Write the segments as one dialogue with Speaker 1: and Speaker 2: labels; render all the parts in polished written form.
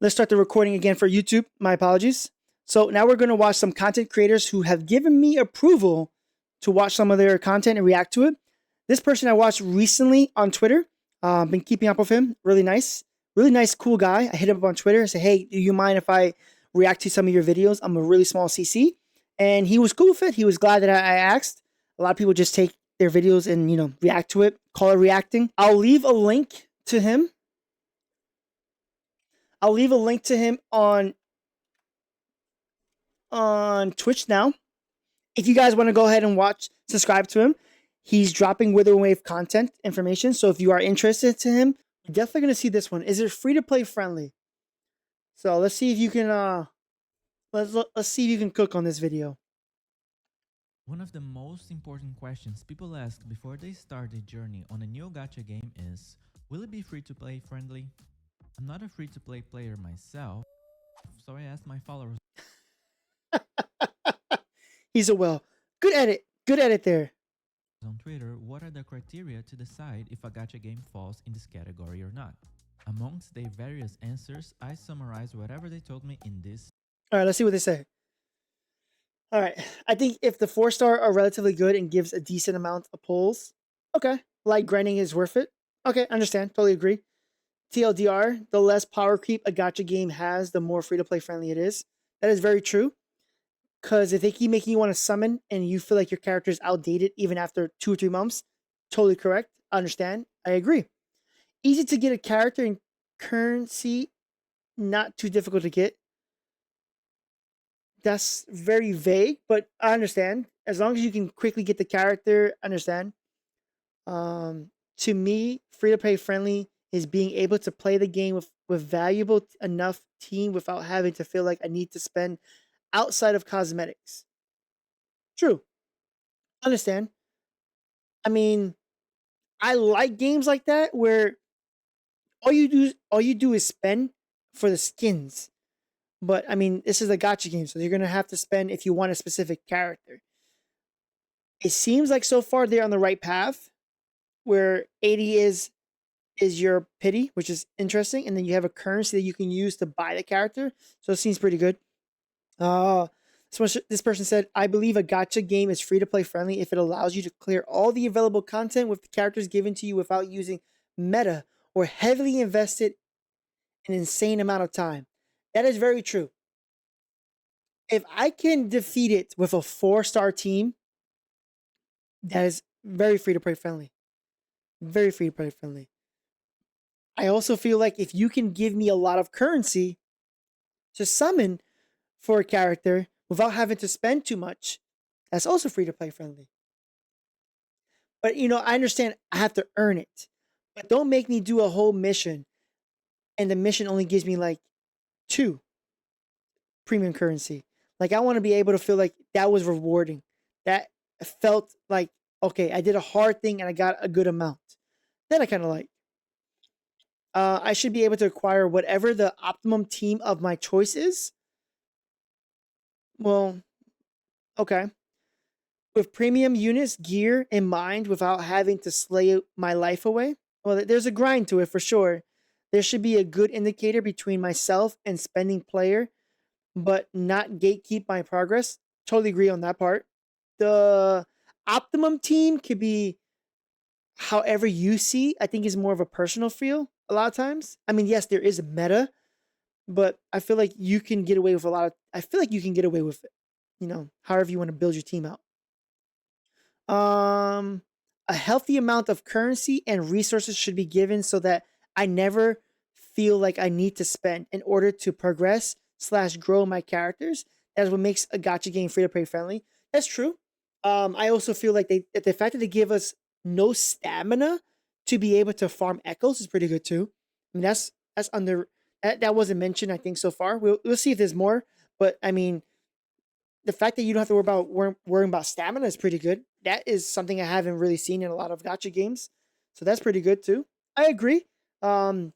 Speaker 1: Let's start the recording again for YouTube. My apologies. So now we're going to watch some content creators who have given me approval to watch some of their content and react to it. This person I watched recently on Twitter. Been keeping up with him. Really nice, cool guy. I hit him up on Twitter and said, hey, do you mind if I react to some of your videos? I'm a really small CC. And he was cool with it. He was glad that I asked. A lot of people just take their videos and, react to it. Call it reacting. I'll leave a link to him. on Twitch now. If you guys want to go ahead and subscribe to him. He's dropping Wither Wave content information. So if you are interested to him, you're definitely going to see this one. Is it free to play friendly? So let's see if you can let's see if you can cook on this video.
Speaker 2: One of the most important questions people ask before they start their journey on a new gacha game is, will it be free to play friendly? I'm not a free to play player myself, so I asked my followers
Speaker 1: He's a well. Good edit there.
Speaker 2: On Twitter, what are the criteria to decide if a gacha game falls in this category or not? Amongst their various answers, I summarize whatever they told me in this.
Speaker 1: All right, let's see what they say. All right, I think if the 4-star are relatively good and gives a decent amount of pulls, okay, light grinding is worth it. Okay, understand, totally agree. TLDR, the less power creep a gacha game has, the more free-to-play friendly it is. That is very true. Because if they keep making you want to summon and you feel like your character is outdated even after 2 or 3 months, totally correct. I understand. I agree. Easy to get a character and currency, not too difficult to get. That's very vague, but I understand. As long as you can quickly get the character, I understand. To me, free-to-play friendly is being able to play the game with valuable enough team without having to feel like I need to spend outside of cosmetics. True. Understand. I mean, I like games like that where all you do is spend for the skins. But I mean, this is a gacha game, so you're gonna have to spend if you want a specific character. It seems like so far they're on the right path, where 80 is your pity, which is interesting, and then you have a currency that you can use to buy the character. So it seems pretty good. This person said, I believe a gacha game is free to play friendly if it allows you to clear all the available content with the characters given to you without using meta or heavily invested an insane amount of time. That is very true. If I can defeat it with a 4-star team, that is very free to play friendly. Very free to play friendly. I also feel like if you can give me a lot of currency to summon for a character without having to spend too much, that's also free to play friendly. But I understand I have to earn it. But don't make me do a whole mission and the mission only gives me like 2 premium currency. Like I want to be able to feel like that was rewarding. That felt like, okay, I did a hard thing and I got a good amount. That I kind of like. I should be able to acquire whatever the optimum team of my choice is. Well, okay. With premium units, gear in mind without having to slay my life away. Well, there's a grind to it for sure. There should be a good indicator between myself and spending player, but not gatekeep my progress. Totally agree on that part. The optimum team could be however you see. I think is more of a personal feel a lot of times. I mean, yes, there is a meta, but I feel like you can get away with I feel like you can get away with it, however you want to build your team out. A healthy amount of currency and resources should be given so that I never feel like I need to spend in order to progress / grow my characters. That's what makes a gacha game free to play friendly. That's true. I also feel like the fact that they give us no stamina to be able to farm echoes is pretty good too. I mean, that's that wasn't mentioned, I think, so far. We'll see if there's more. But I mean, the fact that you don't have to worrying about stamina is pretty good. That is something I haven't really seen in a lot of gacha games. So that's pretty good too. I agree. The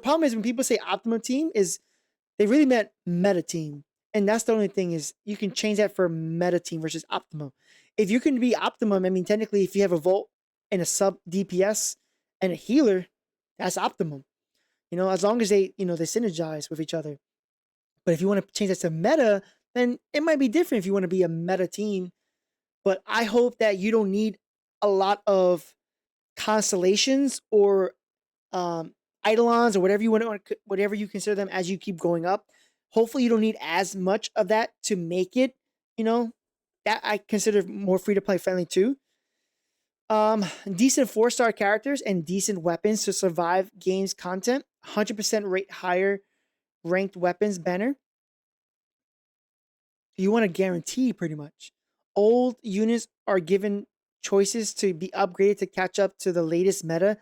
Speaker 1: problem is when people say optimum team is they really meant meta team. And that's the only thing is you can change that for meta team versus optimum. If you can be optimum, I mean, technically, if you have a Volt and a sub DPS and a healer, that's optimum. as long as they synergize with each other. But if you want to change that to meta, then it might be different if you want to be a meta team. But I hope that you don't need a lot of constellations or um, eidolons or whatever you consider them as you keep going up. Hopefully, you don't need as much of that to make it. That I consider more free to play friendly too. Decent 4-star characters and decent weapons to survive games content. 100% rate higher ranked weapons banner. You want to guarantee pretty much. Old units are given choices to be upgraded to catch up to the latest meta.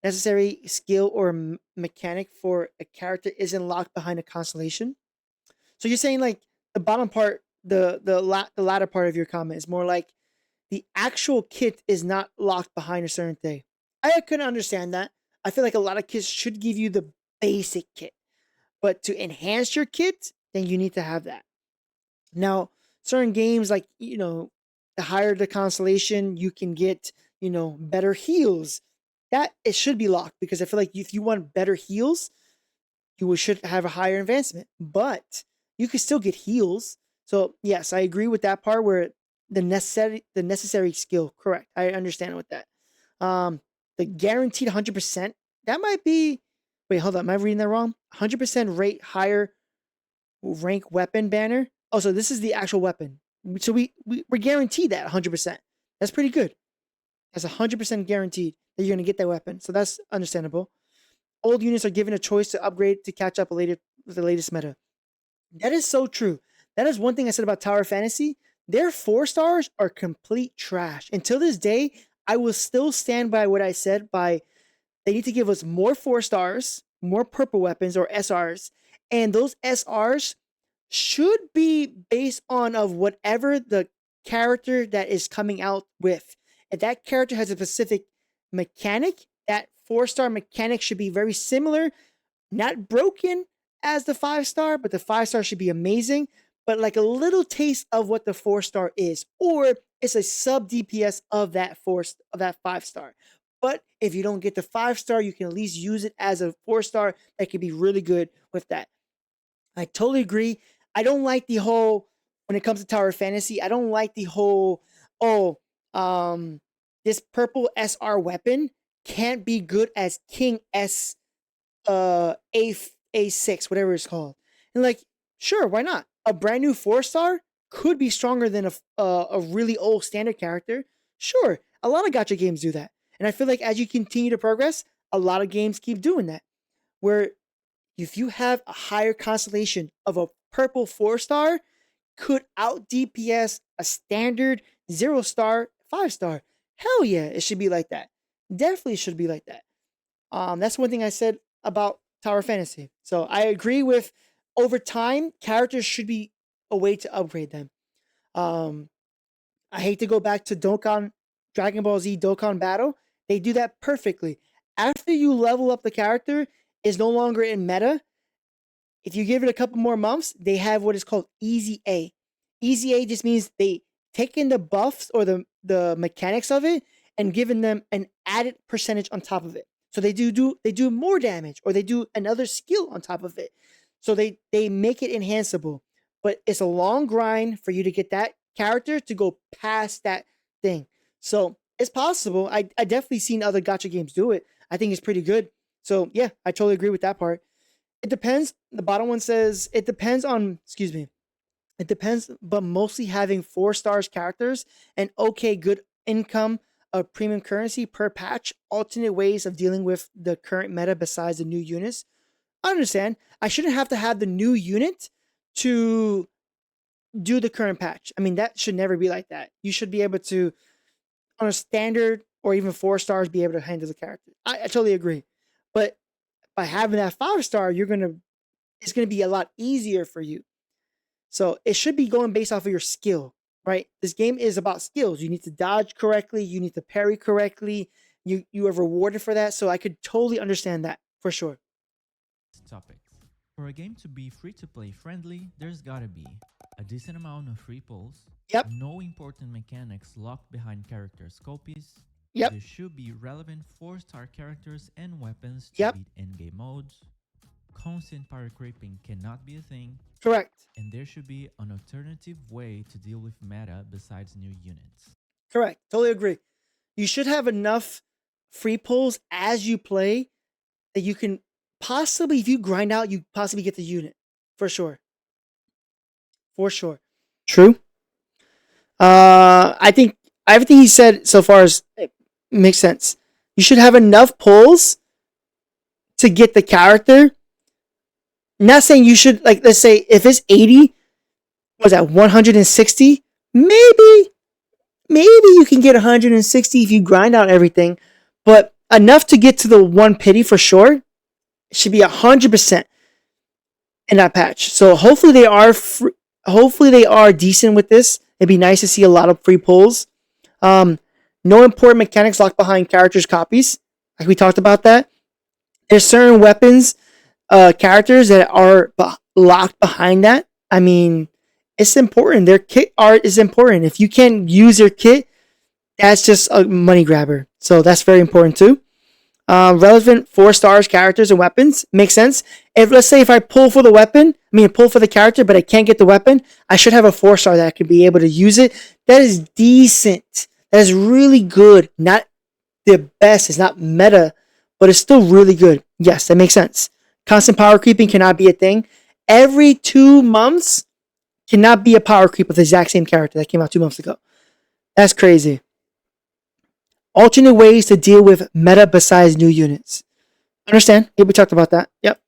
Speaker 1: Necessary skill or mechanic for a character isn't locked behind a constellation. So you're saying like the bottom part, the latter part of your comment is more like the actual kit is not locked behind a certain thing. I couldn't understand that. I feel like a lot of kits should give you the basic kit, but to enhance your kit, then you need to have that. Now, certain games like the higher the constellation, you can get better heals. That it should be locked because I feel like if you want better heals, you should have a higher advancement. But you can still get heals. So yes, I agree with that part where the necessary skill. Correct. I understand with that. The guaranteed 100%. That might be. Wait, hold on. Am I reading that wrong? 100% rate higher rank weapon banner. Oh, so this is the actual weapon. So we're guaranteed that 100%. That's pretty good. That's 100% guaranteed that you're going to get that weapon. So that's understandable. Old units are given a choice to upgrade to catch up with the latest meta. That is so true. That is one thing I said about Tower Fantasy. Their 4 stars are complete trash. Until this day, I will still stand by what I said they need to give us more 4 stars, more purple weapons or SRs, and those SRs should be based on of whatever the character that is coming out with. If that character has a specific mechanic, that 4-star mechanic should be very similar, not broken as the 5-star, but the 5-star should be amazing, but like a little taste of what the 4-star is, or it's a sub DPS of that 5-star. But if you don't get the 5-star, you can at least use it as a 4-star that could be really good with that. I totally agree. I don't like the whole when it comes to Tower Fantasy. I don't like the whole this purple SR weapon can't be good as King S A6 whatever it's called. And like sure, why not? A brand new 4-star could be stronger than a really old standard character. Sure, a lot of gacha games do that. And I feel like as you continue to progress, a lot of games keep doing that. Where if you have a higher constellation of a purple 4-star, could out DPS a standard 0-star 5-star. Hell yeah, it should be like that. Definitely should be like that. That's one thing I said about Tower Fantasy. So I agree with over time, characters should be a way to upgrade them. I hate to go back to Dragon Ball Z Dokkan Battle. They do that perfectly. After you level up the character, is no longer in meta. If you give it a couple more months, they have what is called Easy A. Easy A just means they taken the buffs or the mechanics of it and given them an added percentage on top of it. So they do more damage or they do another skill on top of it. So they make it enhanceable. But it's a long grind for you to get that character to go past that thing. So it's possible. I definitely seen other gacha games do it. I think it's pretty good. So yeah, I totally agree with that part. It depends. The bottom one says it depends on, excuse me. It depends, but mostly having 4 stars characters and okay, good income of premium currency per patch, alternate ways of dealing with the current meta besides the new units. I understand. I shouldn't have to have the new unit to do the current patch. I mean, that should never be like that. You should be able to, on a standard or even 4 stars, be able to handle the character. I totally agree. But by having that 5-star, it's gonna be a lot easier for you. So it should be going based off of your skill, right? This game is about skills. You need to dodge correctly, you need to parry correctly. You are rewarded for that. So I could totally understand that for sure.
Speaker 2: Topics. For a game to be free to play friendly, there's gotta be a decent amount of free pulls,
Speaker 1: Yep.
Speaker 2: no important mechanics locked behind characters' copies.
Speaker 1: Yep.
Speaker 2: There should be relevant 4-star characters and weapons to
Speaker 1: Yep.
Speaker 2: beat endgame modes. Constant power creeping cannot be a thing,
Speaker 1: Correct.
Speaker 2: and there should be an alternative way to deal with meta besides new units.
Speaker 1: Correct. Totally agree. You should have enough free pulls as you play that you can possibly, if you grind out, you possibly get the unit. For sure. For sure. True. I think everything he said so far makes sense. You should have enough pulls to get the character. Not saying you should, like, let's say if it's 80, was that 160? Maybe you can get 160 if you grind out everything, but enough to get to the one pity for sure. It should be 100% in that patch. So hopefully they are decent with this. It'd be nice to see a lot of free pulls. No important mechanics locked behind characters' copies. Like we talked about that. There's certain weapons, characters that are locked behind that. I mean, it's important. Their kit art is important. If you can't use their kit, that's just a money grabber. So that's very important too. Relevant 4 stars characters and weapons makes sense. Let's say if I pull for the weapon, pull for the character, but I can't get the weapon, I should have a 4-star that I could be able to use it. That is decent. That is really good. Not the best. It's not meta, but it's still really good. Yes, that makes sense. Constant power creeping cannot be a thing. Every 2 months cannot be a power creep with the exact same character that came out 2 months ago. That's crazy. Alternate ways to deal with meta besides new units. Understand? Yeah, we talked about that. Yep.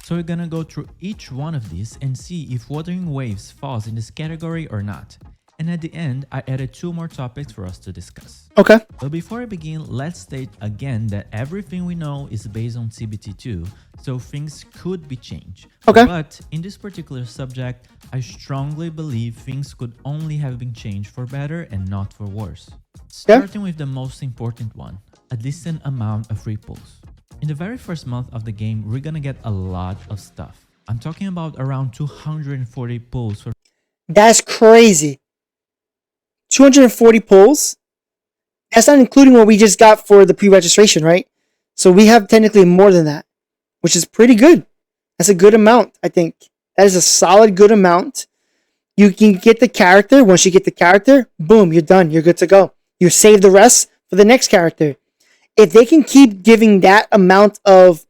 Speaker 2: So we're gonna go through each one of these and see if Wuthering Waves falls in this category or not. And at the end, I added 2 more topics for us to discuss.
Speaker 1: Okay.
Speaker 2: But before I begin, let's state again that everything we know is based on TBT2, so things could be changed.
Speaker 1: Okay.
Speaker 2: But in this particular subject, I strongly believe things could only have been changed for better and not for worse. Starting with the most important one, a decent amount of free pulls. In the very first month of the game, we're gonna get a lot of stuff. I'm talking about around 240 pulls for...
Speaker 1: That's crazy. 240 pulls. That's not including what we just got for the pre-registration, right? So we have technically more than that, which is pretty good. That's a good amount, I think. That is a solid good amount. You can get the character. Once you get the character, boom, you're done. You're good to go. You save the rest for the next character. If they can keep giving that amount of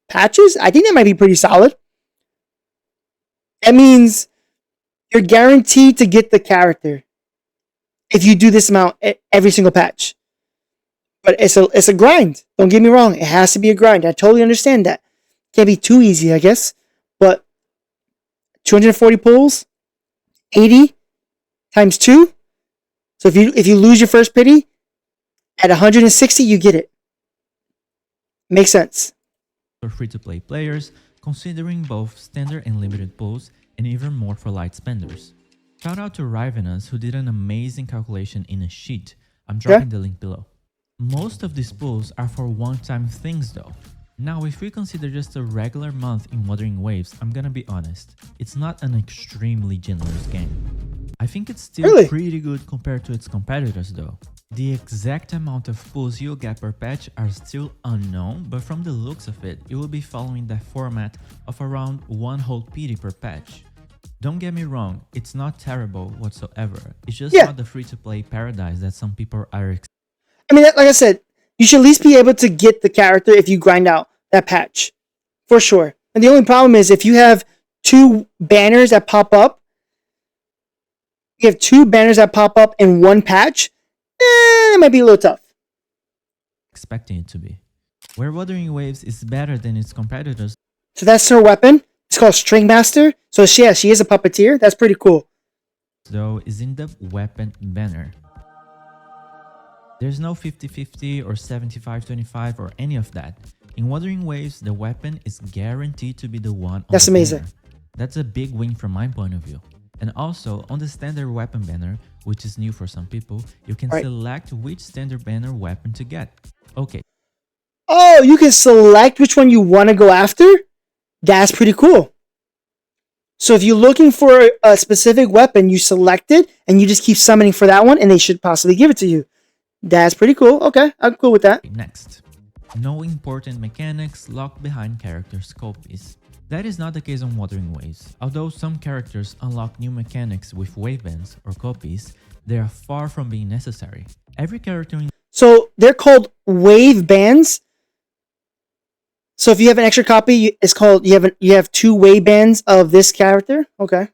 Speaker 1: patches, I think that might be pretty solid. That means you're guaranteed to get the character if you do this amount every single patch. But it's a grind. Don't get me wrong. It has to be a grind. I totally understand that. Can't be too easy, I guess. But 240 pulls, 80 times 2. So if you lose your first pity, at 160, you get it. Makes sense.
Speaker 2: For free-to-play players, considering both standard and limited pulls, and even more for light spenders. Shout out to Rivenus, who did an amazing calculation in a sheet. I'm dropping the link below. Most of these pulls are for one-time things though. Now, if we consider just a regular month in Wuthering Waves, I'm gonna be honest, it's not an extremely generous game. I think it's still pretty good compared to its competitors though. The exact amount of pulls you'll get per patch are still unknown, but from the looks of it, you will be following the format of around 1 whole pity per patch. Don't get me wrong, it's not terrible whatsoever. It's just not the free-to-play paradise that some people are expecting.
Speaker 1: Like I said, you should at least be able to get the character if you grind out that patch. For sure. And the only problem is if you have 2 banners that pop up, in one patch, it might be a little tough.
Speaker 2: Expecting it to be. Where Wuthering Waves is better than its competitors.
Speaker 1: So that's her weapon. It's called String Master. So she is a puppeteer. That's pretty cool.
Speaker 2: Though is in the weapon banner. There's no 50-50 or 75-25 or any of that. In Wuthering Waves, the weapon is guaranteed to be the one on
Speaker 1: That's amazing.
Speaker 2: Banner. That's a big win from my point of view. And also, on the standard weapon banner, which is new for some people, you can select which standard banner weapon to get. Okay.
Speaker 1: Oh, you can select which one you want to go after? That's pretty cool. So if you're looking for a specific weapon, you select it, and you just keep summoning for that one, and they should possibly give it to you. That's pretty cool. Okay, I'm cool with that.
Speaker 2: Next. no important mechanics locked behind characters' copies. That is not the case on Wuthering Waves. Although some characters unlock new mechanics with wave bands or copies, they are far from being necessary. Every character in
Speaker 1: So they're called wave bands. So if you have an extra copy, it's called you have 2 wave bands of this character. Okay.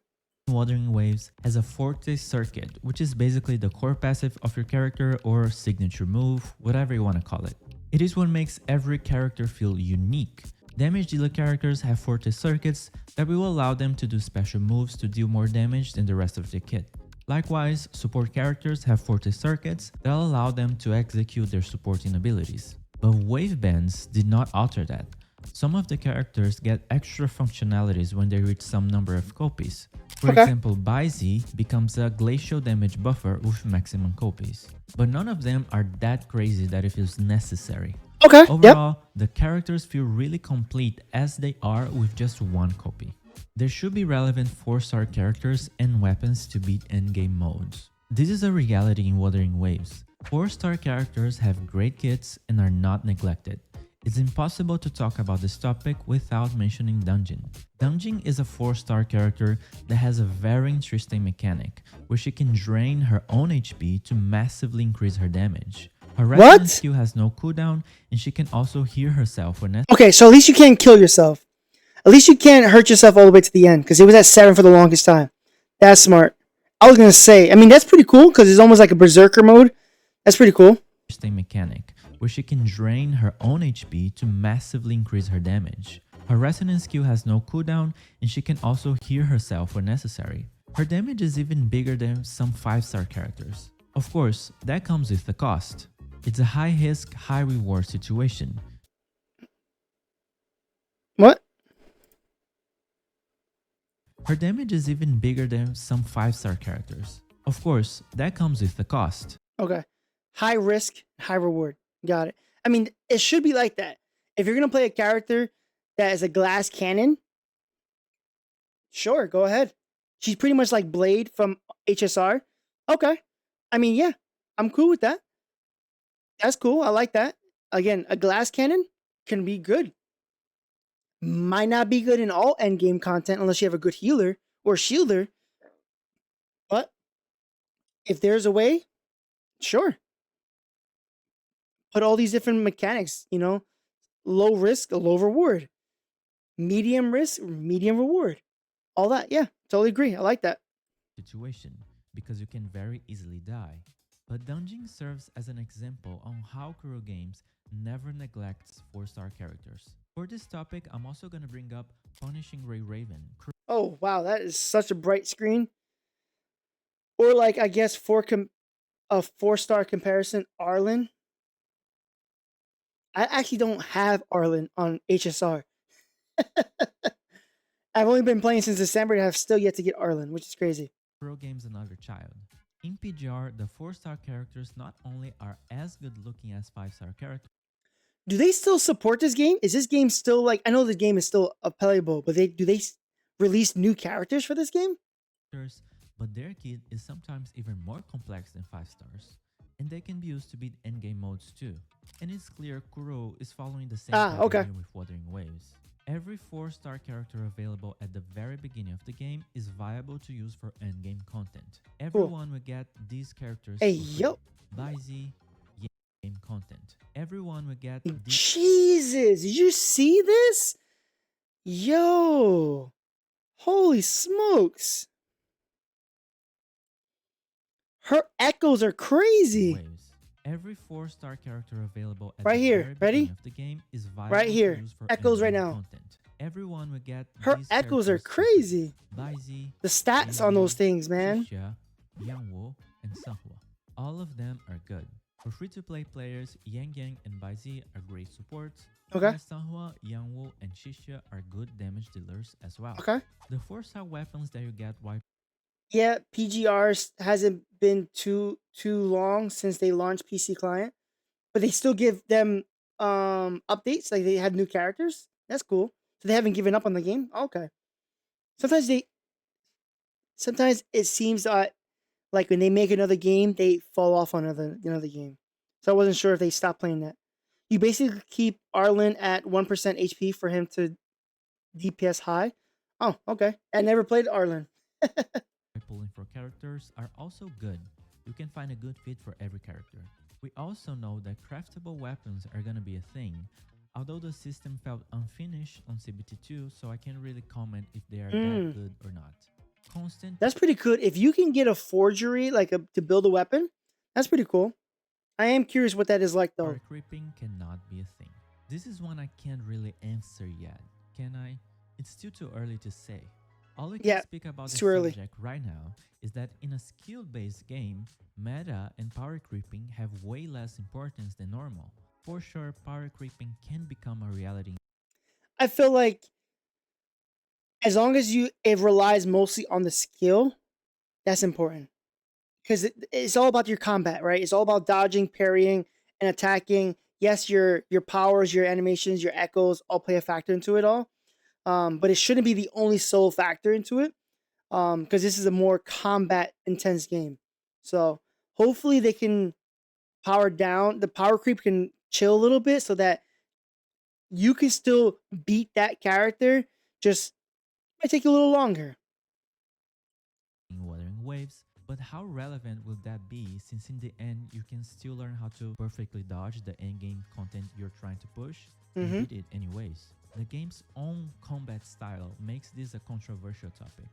Speaker 2: Wuthering Waves has a Forte circuit, which is basically the core passive of your character or signature move, whatever you want to call it. It is what makes every character feel unique. Damage dealer characters have Forte circuits that will allow them to do special moves to deal more damage than the rest of the kit. Likewise, support characters have Forte circuits that allow them to execute their supporting abilities. But wave bands did not alter that. Some of the characters get extra functionalities when they reach some number of copies. For example, Ps5 becomes a glacial damage buffer with maximum copies. But none of them are that crazy that it feels necessary.
Speaker 1: Okay.
Speaker 2: Overall, the characters feel really complete as they are with just one copy. There should be relevant 4-star characters and weapons to beat endgame modes. This is a reality in Wuthering Waves. 4-star characters have great kits and are not neglected. It's impossible to talk about this topic without mentioning Dungeon. Dungeon is a 4-star character that has a very interesting mechanic, where she can drain her own HP to massively increase her damage. Her resonance skill has no cooldown, and she can also heal herself when necessary.
Speaker 1: Okay, so at least you can't kill yourself. At least you can't hurt yourself all the way to the end, because it was at 7 for the longest time. That's smart. I was gonna say, I mean, that's pretty cool, because it's almost like a berserker mode. That's pretty cool.
Speaker 2: Interesting mechanic, where she can drain her own HP to massively increase her damage. Her resonance skill has no cooldown, and she can also heal herself when necessary. Her damage is even bigger than some 5-star characters. Of course, that comes with a cost. It's a high risk, high reward situation.
Speaker 1: What?
Speaker 2: Her damage is even bigger than some 5-star characters. Of course, that comes with a cost.
Speaker 1: Okay. High risk, high reward. Got it. I mean, it should be like that. If you're going to play a character that is a glass cannon, sure, go ahead. She's pretty much like Blade from HSR. Okay. I mean, yeah, I'm cool with that. That's cool. I like that. Again, a glass cannon can be good. Might not be good in all endgame content unless you have a good healer or shielder. But if there's a way, sure. Put all these different mechanics, low risk, low reward, medium risk, medium reward. All that, yeah, totally agree. I like that.
Speaker 2: Situation, because you can very easily die. But Dungeon serves as an example on how Kuro Games never neglects 4-star characters. For this topic, I'm also going to bring up Punishing Ray Raven.
Speaker 1: Oh, wow, that is such a bright screen. Or like, I guess, a 4-star comparison, Arlen. I actually don't have Arlen on HSR. I've only been playing since December and I've still yet to get Arlen, which is crazy.
Speaker 2: Kuro Games Another Child. In PGR, the 4-star characters not only are as good looking as 5-star characters.
Speaker 1: Do they still support this game? Is this game still like, I know the game is still playable, but do they release new characters for this game?
Speaker 2: But their kit is sometimes even more complex than 5 stars. And they can be used to beat endgame modes too. And it's clear Kuro is following the same pattern with Wuthering Waves. Every 4-star character available at the very beginning of the game is viable to use for endgame content. Everyone will get these characters.
Speaker 1: Hey, yo.
Speaker 2: Ps5 game content. Everyone will get
Speaker 1: Jesus, did you see this? Yo. Holy smokes. Her echoes are crazy.
Speaker 2: Waves. Every 4-star character available at
Speaker 1: right
Speaker 2: the
Speaker 1: here.
Speaker 2: very
Speaker 1: Ready?
Speaker 2: beginning of the game is viable
Speaker 1: right here.
Speaker 2: to use for
Speaker 1: Echoes right
Speaker 2: endgame
Speaker 1: now.
Speaker 2: Content. Everyone will get
Speaker 1: her
Speaker 2: these
Speaker 1: echoes are crazy.
Speaker 2: Ps5,
Speaker 1: the stats on those things, man.
Speaker 2: Xixia, Yangwu, and Sanhua. All of them are good. For free-to-play players, Yang Yang and Ps5 are great supports.
Speaker 1: Okay.
Speaker 2: Sanhua, Yangwu, and Xixia are good damage dealers as well.
Speaker 1: Okay.
Speaker 2: The 4-star weapons that you get while
Speaker 1: yeah, PGR hasn't been too long since they launched PC client, but they still give them updates. Like they had new characters. That's cool. So they haven't given up on the game. Okay. Sometimes it seems that like when they make another game, they fall off on another game. So I wasn't sure if they stopped playing that. You basically keep Arlen at 1% HP for him to DPS high. Oh, okay. I never played Arlen.
Speaker 2: Pulling for characters are also good. You can find a good fit for every character. We also know that craftable weapons are gonna be a thing, although the system felt unfinished on CBT2, so I can't really comment if they are that good or not. Constant
Speaker 1: That's pretty good. If you can get a forgery, to build a weapon, that's pretty cool. I am curious what that is like, though.
Speaker 2: power creeping cannot be a thing. This is one I can't really answer yet, can I? It's still too early to say. All we can
Speaker 1: Yeah,
Speaker 2: speak about
Speaker 1: it's
Speaker 2: this
Speaker 1: too early.
Speaker 2: subject right now is that in a skill-based game, meta and power creeping have way less importance than normal. For sure, power creeping can become a reality.
Speaker 1: I feel like as long as it relies mostly on the skill, that's important. Because it's all about your combat, right? It's all about dodging, parrying, and attacking. Yes, your powers, your animations, your echoes all play a factor into it all. But it shouldn't be the only sole factor into it. Because this is a more combat intense game. So hopefully they can power down. The power creep can chill a little bit so that you can still beat that character. Just might take you a little longer.
Speaker 2: Wuthering Waves, but how relevant will that be since in the end you can still learn how to perfectly dodge the endgame content you're trying to push and
Speaker 1: Mm-hmm.
Speaker 2: beat it anyways? The game's own combat style makes this a controversial topic.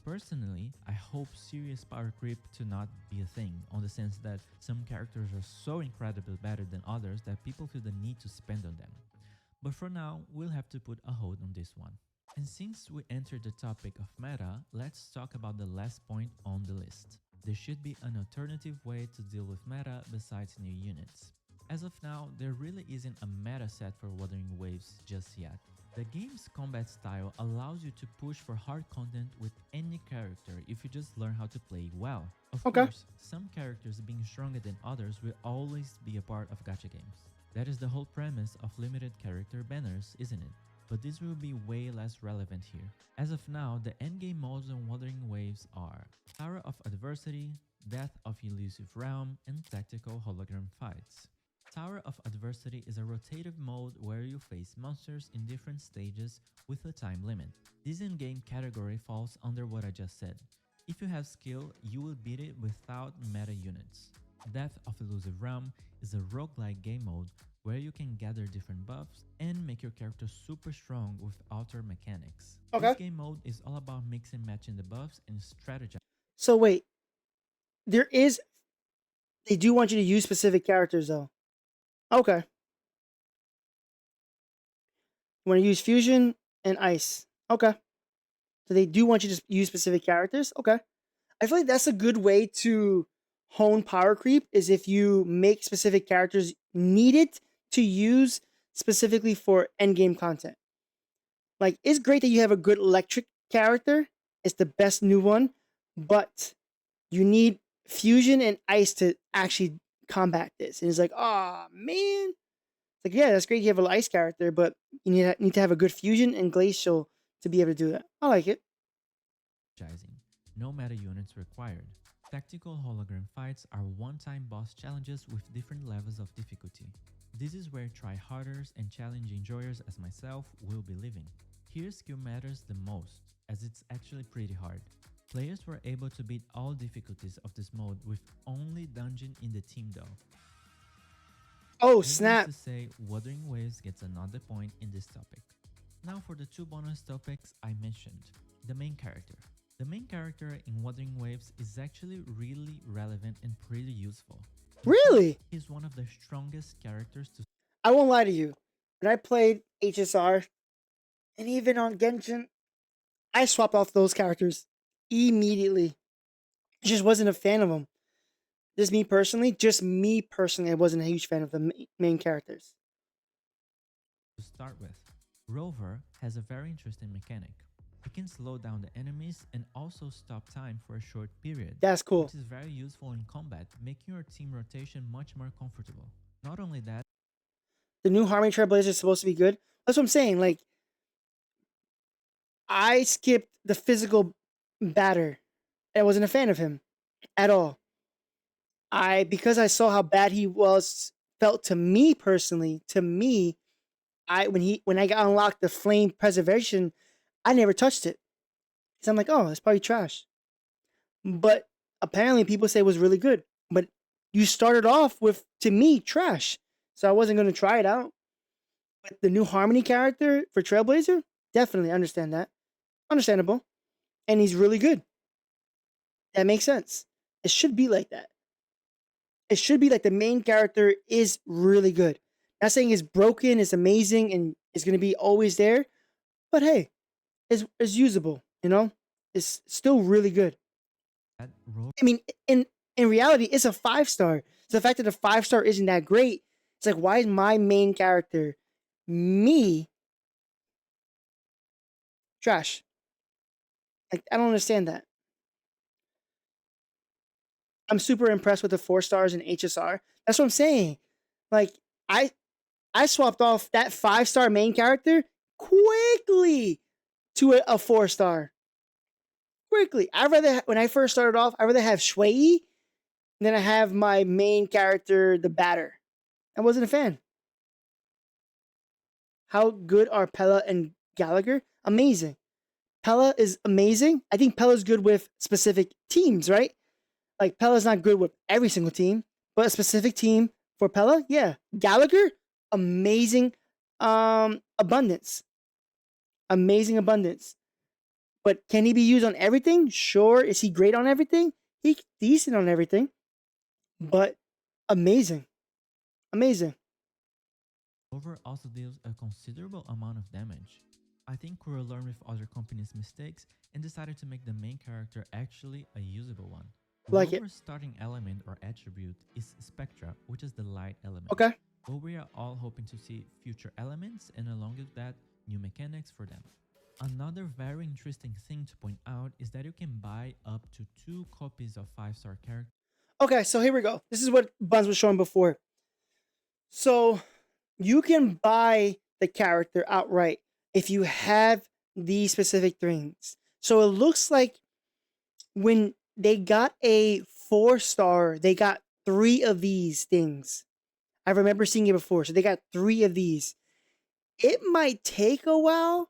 Speaker 2: Personally, I hope serious power creep to not be a thing, on the sense that some characters are so incredibly better than others that people feel the need to spend on them. But for now, we'll have to put a hold on this one. And since we entered the topic of meta, let's talk about the last point on the list. There should be an alternative way to deal with meta besides new units. As of now, there really isn't a meta set for Wuthering Waves just yet. The game's combat style allows you to push for hard content with any character if you just learn how to play well. Of
Speaker 1: Okay.
Speaker 2: course, some characters being stronger than others will always be a part of gacha games. That is the whole premise of limited character banners, isn't it? But this will be way less relevant here. As of now, the endgame modes on Wuthering Waves are Tower of Adversity, Death of Elusive Realm, and Tactical Hologram Fights. Tower of Adversity is a rotative mode where you face monsters in different stages with a time limit. This in-game category falls under what I just said. If you have skill, you will beat it without meta units. Death of Elusive Realm is a roguelike game mode where you can gather different buffs and make your character super strong with alter mechanics.
Speaker 1: Okay.
Speaker 2: This game mode is all about mix and matching the buffs and strategizing.
Speaker 1: So wait, there is. They do want you to use specific characters though. Okay. You want to use fusion and ice. Okay. So they do want you to use specific characters. Okay. I feel like that's a good way to hone power creep is if you make specific characters needed to use specifically for endgame content. Like it's great that you have a good electric character. It's the best new one, but you need fusion and ice to actually combat this. And it's like, oh man. It's like, yeah, that's great. You have an ice character, but you need to have a good fusion and glacial to be able to do that. I like it.
Speaker 2: No meta units required. Tactical hologram fights are one-time boss challenges with different levels of difficulty. This is where tryharders and challenge enjoyers as myself will be living. Here skill matters the most, as it's actually pretty hard. Players were able to beat all difficulties of this mode with only dungeon in the team though.
Speaker 1: Oh,
Speaker 2: Needless
Speaker 1: snap.
Speaker 2: to say, Wuthering Waves gets another point in this topic. Now for the two bonus topics I mentioned. The main character. The main character in Wuthering Waves is actually really relevant and pretty useful.
Speaker 1: Really?
Speaker 2: He's one of the strongest characters to
Speaker 1: I won't lie to you. When I played HSR and even on Genshin, I swapped off those characters immediately. I just wasn't a fan of them. Just me personally, I wasn't a huge fan of the main characters.
Speaker 2: start with. Rover has a very interesting mechanic. He can slow down the enemies and also stop time for a short period.
Speaker 1: That's cool.
Speaker 2: Which is very useful in combat, making your team rotation much more comfortable. Not only that,
Speaker 1: The new Harmony Trailblazer is supposed to be good. That's what I'm saying. Like, I skipped the physical batter. I wasn't a fan of him at all. Because I saw how bad he was felt to me personally, when I got unlocked the flame preservation, I never touched it. Because I'm like, oh, it's probably trash. But apparently people say it was really good. But you started off with, to me, trash. So I wasn't gonna try it out. But the new Harmony character for Trailblazer, definitely understand that. Understandable. And he's really good. That makes sense. It should be like that. It should be like the main character is really good. Not saying it's broken, it's amazing, and it's gonna be always there. But hey, it's usable, you know? It's still really good.
Speaker 2: That road
Speaker 1: I mean, in reality, it's a 5 star. So the fact that a 5 star isn't that great, it's like, why is my main character, me, trash? Like, I don't understand that. I'm super impressed with the 4 stars in HSR. That's what I'm saying. Like, I I swapped off that 5 star main character quickly to a 4 star. Quickly. When I first started off, I'd rather have Shui than I have my main character, the batter. I wasn't a fan. How good are Pella and Gallagher? Amazing. Pella is amazing. I think Pella's good with specific teams, right? Like Pella's not good with every single team, but a specific team for Pella, yeah. Gallagher, amazing abundance. Amazing abundance. But can he be used on everything? Sure. Is he great on everything? He's decent on everything. But amazing. Amazing.
Speaker 2: over also deals a considerable amount of damage. I think Kuro learned with other companies' mistakes and decided to make the main character actually a usable one.
Speaker 1: Like it.
Speaker 2: Rover's starting element or attribute is Spectra, which is the light element.
Speaker 1: Okay.
Speaker 2: But we are all hoping to see future elements and along with that, new mechanics for them. Another very interesting thing to point out is that you can buy up to 2 copies of 5-star characters.
Speaker 1: Okay, so here we go. This is what Buns was showing before. So you can buy the character outright if you have these specific things. So it looks like when they got a 4 star, they got 3 of these things. I remember seeing it before. So they got 3 of these. It might take a while,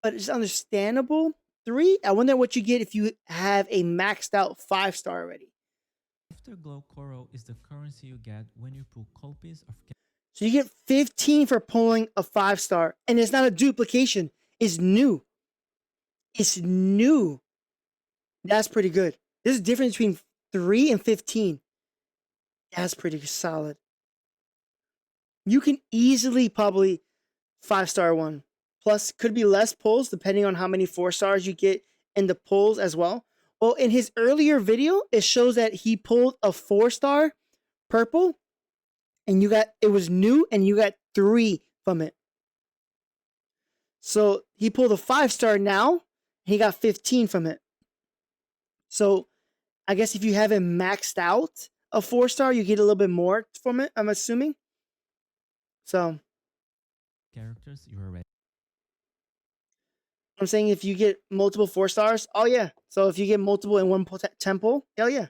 Speaker 1: but it's understandable. 3. I wonder what you get if you have a maxed out 5 star already.
Speaker 2: Afterglow Koro is the currency you get when you pull copies of
Speaker 1: So you get 15 for pulling a 5 star, and it's not a duplication. It's new. It's new. That's pretty good. There's a difference between 3 and 15. That's pretty solid. You can easily probably 5 star one. Plus, could be less pulls depending on how many 4 stars you get in the pulls as well. Well, in his earlier video, it shows that he pulled a 4 star purple, and it was new, and you got 3 from it. So he pulled a 5 star now, and he got 15 from it. So I guess if you have it maxed out a 4 star, you get a little bit more from it, I'm assuming. So
Speaker 2: characters you already
Speaker 1: I'm saying if you get multiple 4 stars, oh yeah. So if you get multiple in one temple, hell yeah.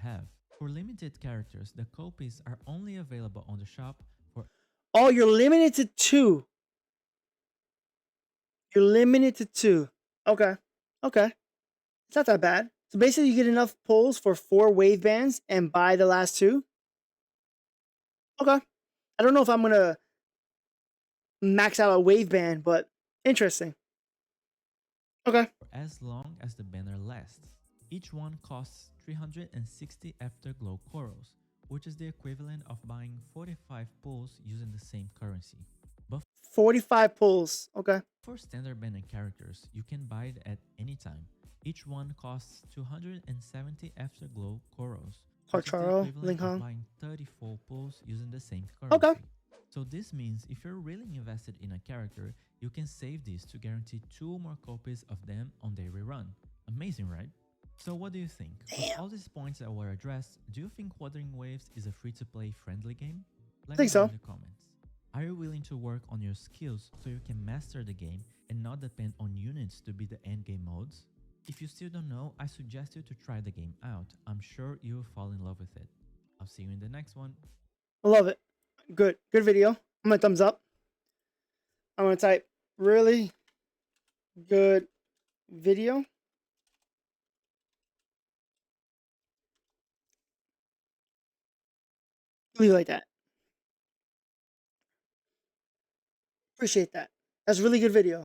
Speaker 2: have. For limited characters, the copies are only available on the shop for
Speaker 1: Oh, you're limited to 2. You're limited to 2. Okay. Okay. It's not that bad. So basically, you get enough pulls for 4 wave bands and buy the last 2. Okay. I don't know if I'm going to max out a wave band, but interesting. Okay.
Speaker 2: as long as the banner lasts. Each one costs 360 Afterglow Coros, which is the equivalent of buying 45 pulls using the same currency. But
Speaker 1: 45 pulls. Okay.
Speaker 2: for standard banner characters, you can buy it at any time. Each one costs 270 Afterglow Coros, which is the
Speaker 1: Harcharo,
Speaker 2: equivalent of
Speaker 1: Linghong.
Speaker 2: buying 34 pulls using the same currency.
Speaker 1: Okay.
Speaker 2: So this means if you're really invested in a character, you can save these to guarantee 2 more copies of them on their rerun. Amazing, right? So what do you think? With all these points that were addressed, do you think Wuthering Waves is a free-to-play friendly game? Let me
Speaker 1: Think
Speaker 2: know
Speaker 1: so.
Speaker 2: in the comments. Are you willing to work on your skills so you can master the game and not depend on units to beat the endgame modes? If you still don't know, I suggest you to try the game out. I'm sure you will fall in love with it. I'll see you in the next one.
Speaker 1: I love it. Good video. I'm gonna thumbs up. I'm gonna type really good video. Leave it like that. Appreciate that. That's a really good video.